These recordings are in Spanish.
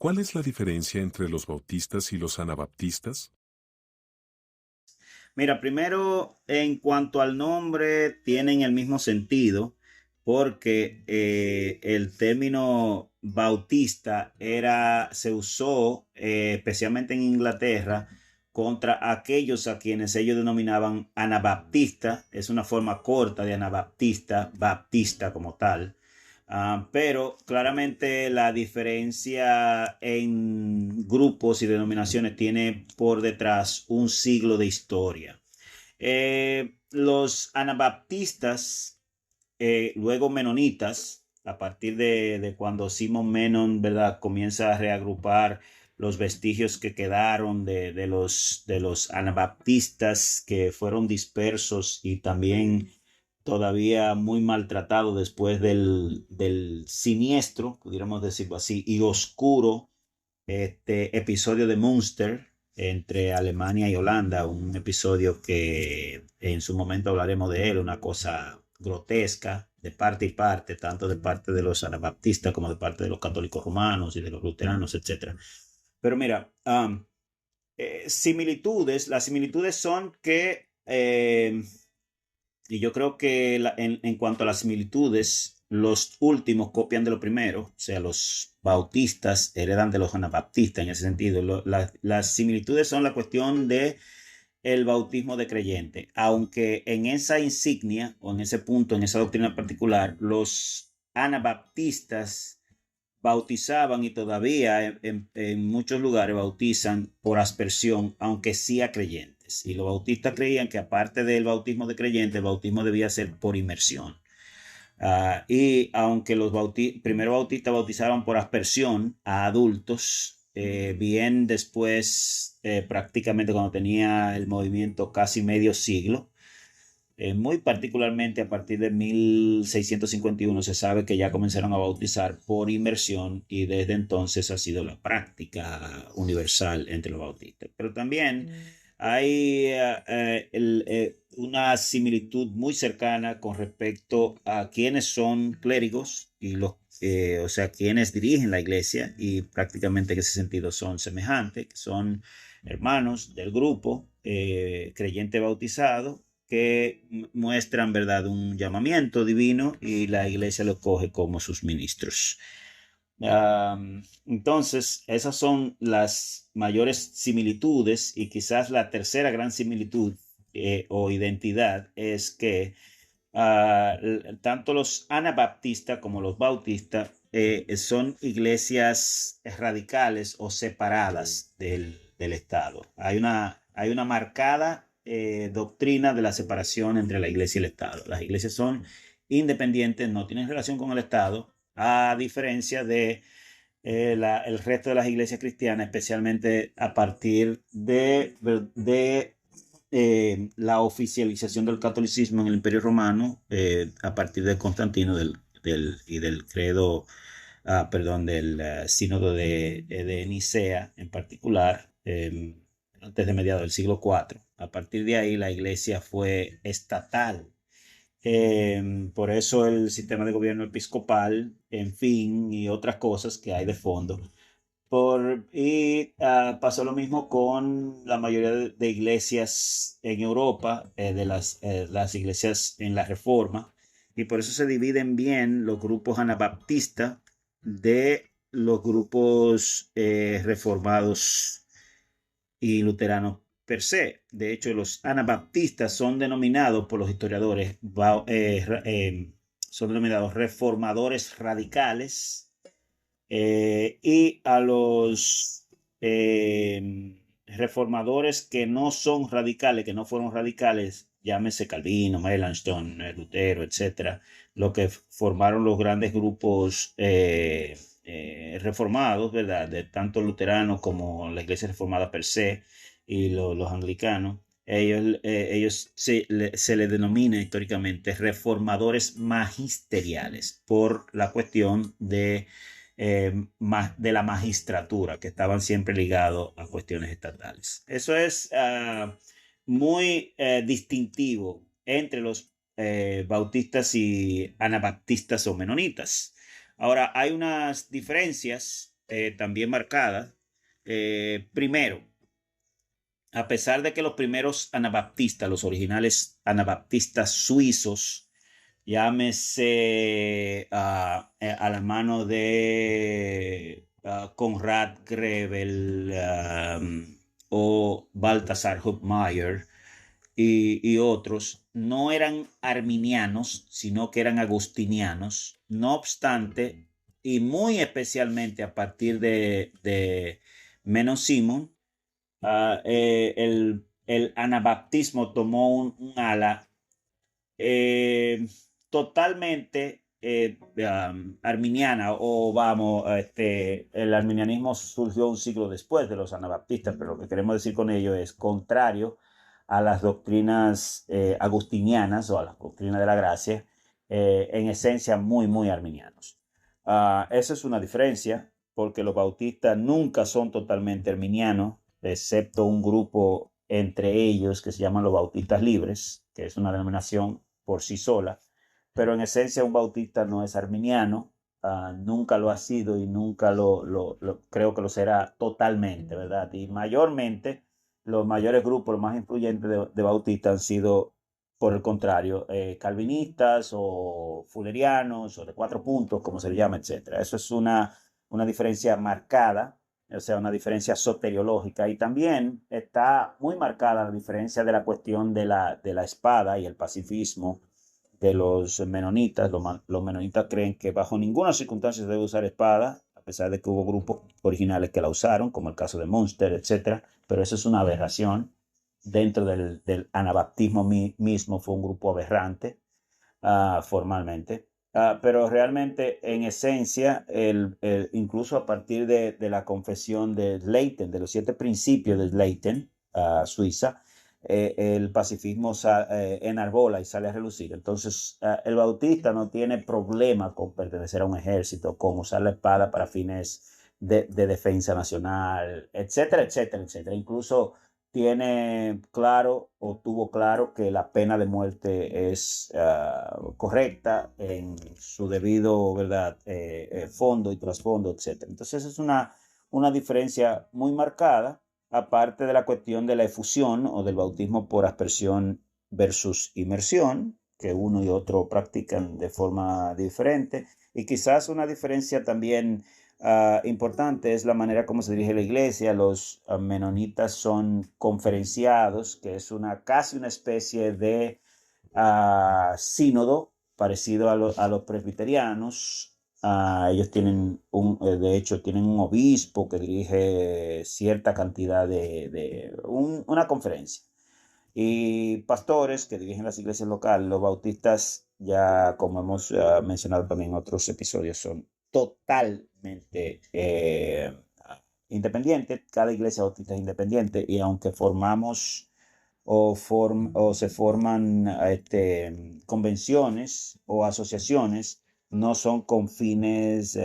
¿Cuál es la diferencia entre los bautistas y los anabaptistas? Mira, primero, en cuanto al nombre, tienen el mismo sentido, porque el término bautista se usó especialmente en Inglaterra contra aquellos a quienes ellos denominaban anabaptista. Es una forma corta de anabaptista, baptista como tal. Pero claramente la diferencia en grupos y denominaciones tiene por detrás un siglo de historia. Los anabaptistas, luego menonitas, a partir de cuando Simon Menon, ¿verdad?, comienza a reagrupar los vestigios que quedaron de los anabaptistas que fueron dispersos y también todavía muy maltratados después del siniestro, pudiéramos decirlo así, y oscuro episodio de Munster entre Alemania y Holanda, un episodio que en su momento hablaremos de él, una cosa grotesca de parte y parte, tanto de parte de los anabaptistas como de parte de los católicos romanos y de los luteranos, etcétera. Pero mira, las similitudes son que y yo creo que en cuanto a las similitudes, los últimos copian de lo primero, o sea, los bautistas heredan de los anabaptistas en ese sentido. Las similitudes son la cuestión de el bautismo de creyente, aunque en esa insignia o en ese punto, en esa doctrina particular, los anabaptistas bautizaban y todavía en muchos lugares bautizan por aspersión, aunque sí a creyentes. Y los bautistas creían que aparte del bautismo de creyentes, el bautismo debía ser por inmersión. Y aunque los primeros bautistas bautizaban por aspersión a adultos, bien después, prácticamente cuando tenía el movimiento casi medio siglo, muy particularmente a partir de 1651 se sabe que ya comenzaron a bautizar por inmersión y desde entonces ha sido la práctica universal entre los bautistas. Pero también hay una similitud muy cercana con respecto a quienes son clérigos y o sea, quienes dirigen la iglesia y prácticamente en ese sentido son semejantes, que son hermanos del grupo creyente bautizado que muestran, ¿verdad?, un llamamiento divino y la iglesia lo coge como sus ministros. Entonces, esas son las mayores similitudes y quizás la tercera gran similitud o identidad es que tanto los anabaptistas como los bautistas son iglesias radicales o separadas del Estado. Hay una marcada doctrina de la separación entre la iglesia y el Estado. Las iglesias son independientes, no tienen relación con el Estado, a diferencia de el resto de las iglesias cristianas, especialmente a partir de la oficialización del catolicismo en el Imperio Romano a partir de Constantino y del credo, perdón, del sínodo de Nicea en particular, antes de mediados del siglo IV. A partir de ahí la iglesia fue estatal. Por eso el sistema de gobierno episcopal, en fin, y otras cosas que hay de fondo. Pasó lo mismo con la mayoría de iglesias en Europa, de las iglesias en la Reforma, y por eso se dividen bien los grupos anabaptistas de los grupos reformados y luteranos per se. De hecho, los anabaptistas son denominados por los historiadores, son denominados reformadores radicales, y a los reformadores que no son radicales, que no fueron radicales, llámese Calvino, Melanchthon, Lutero, etcétera, lo que formaron los grandes grupos reformados, ¿verdad? De tanto luteranos como la Iglesia Reformada per se y los anglicanos. Ellos se les denomina históricamente reformadores magisteriales por la cuestión de la magistratura, que estaban siempre ligados a cuestiones estatales. Eso es muy distintivo entre los bautistas y anabaptistas o menonitas. Ahora, hay unas diferencias también marcadas. Primero, a pesar de que los primeros anabaptistas, los originales anabaptistas suizos, llámese a la mano de Konrad Grebel o Balthasar Hubmaier y otros, no eran arminianos, sino que eran agustinianos. No obstante, y muy especialmente a partir de Menno Simon, el anabaptismo tomó un ala eh, totalmente arminiana, o vamos, el arminianismo surgió un siglo después de los anabaptistas, pero lo que queremos decir con ello es contrario a las doctrinas agustinianas o a las doctrinas de la gracia, en esencia muy arminianos. Esa es una diferencia, porque los bautistas nunca son totalmente arminianos, excepto un grupo entre ellos que se llaman los bautistas libres, que es una denominación por sí sola, pero en esencia un bautista no es arminiano, nunca lo ha sido y nunca creo que lo será totalmente, ¿verdad? Y mayormente los mayores grupos, los más influyentes de bautistas han sido, por el contrario, calvinistas o fullerianos o de 4 puntos, como se le llama, etc. Eso es una diferencia marcada, o sea, una diferencia soteriológica, y también está muy marcada la diferencia de la cuestión de la espada y el pacifismo de los menonitas. Los menonitas creen que bajo ninguna circunstancia se debe usar espada, a pesar de que hubo grupos originales que la usaron, como el caso de Munster, etc. Pero eso es una aberración. Dentro del anabaptismo mismo fue un grupo aberrante, formalmente. Pero realmente, en esencia, incluso a partir de la confesión de Leiden, de los 7 principios de Leiden, Suiza, el pacifismo enarbola y sale a relucir. Entonces, el bautista no tiene problema con pertenecer a un ejército, con usar la espada para fines de defensa nacional, etcétera, etcétera, etcétera. Incluso tiene claro o tuvo claro que la pena de muerte es correcta en su debido, ¿verdad? Fondo y trasfondo, etc. Entonces es una diferencia muy marcada, aparte de la cuestión de la efusión o del bautismo por aspersión versus inmersión, que uno y otro practican de forma diferente, y quizás una diferencia también importante es la manera como se dirige la iglesia. Los menonitas son conferenciados, que es casi una especie de sínodo parecido a los presbiterianos. Ellos tienen de hecho, tienen un obispo que dirige cierta cantidad una conferencia. Y pastores que dirigen las iglesias locales. Los bautistas, ya como hemos mencionado también en otros episodios, son totalmente independientes. Cada iglesia bautista es independiente, y aunque formamos o se forman convenciones o asociaciones, no son con fines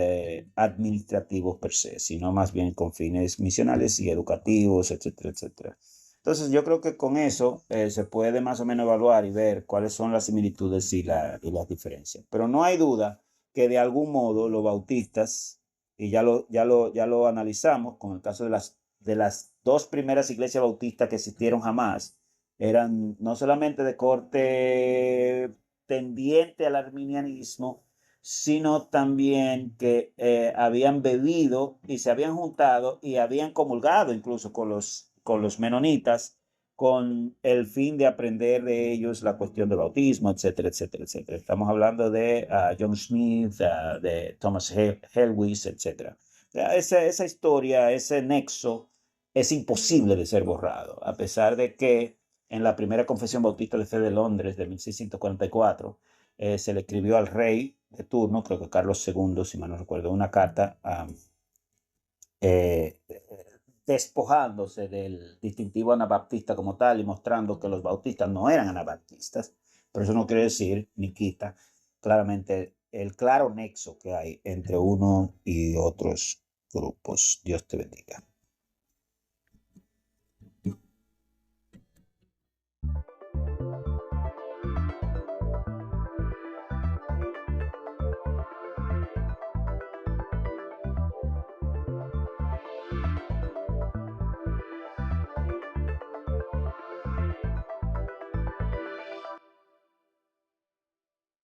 administrativos per se, sino más bien con fines misionales y educativos, etcétera, etcétera. Entonces yo creo que con eso se puede más o menos evaluar y ver cuáles son las similitudes y las diferencias. Pero no hay duda que de algún modo los bautistas, y ya lo analizamos con el caso de las 2 primeras iglesias bautistas que existieron jamás, eran no solamente de corte tendiente al arminianismo, sino también que habían bebido y se habían juntado y habían comulgado incluso con los menonitas, con el fin de aprender de ellos la cuestión del bautismo, etcétera, etcétera, etcétera. Estamos hablando de John Smith, de Thomas Helwys, etcétera. Esa historia, ese nexo, es imposible de ser borrado, a pesar de que en la primera confesión bautista de fe de Londres de 1644 se le escribió al rey de turno, creo que Carlos II, si mal no recuerdo, una carta eh, despojándose del distintivo anabaptista como tal y mostrando que los bautistas no eran anabaptistas. Pero eso no quiere decir ni quita claramente el claro nexo que hay entre uno y otros grupos. Dios te bendiga.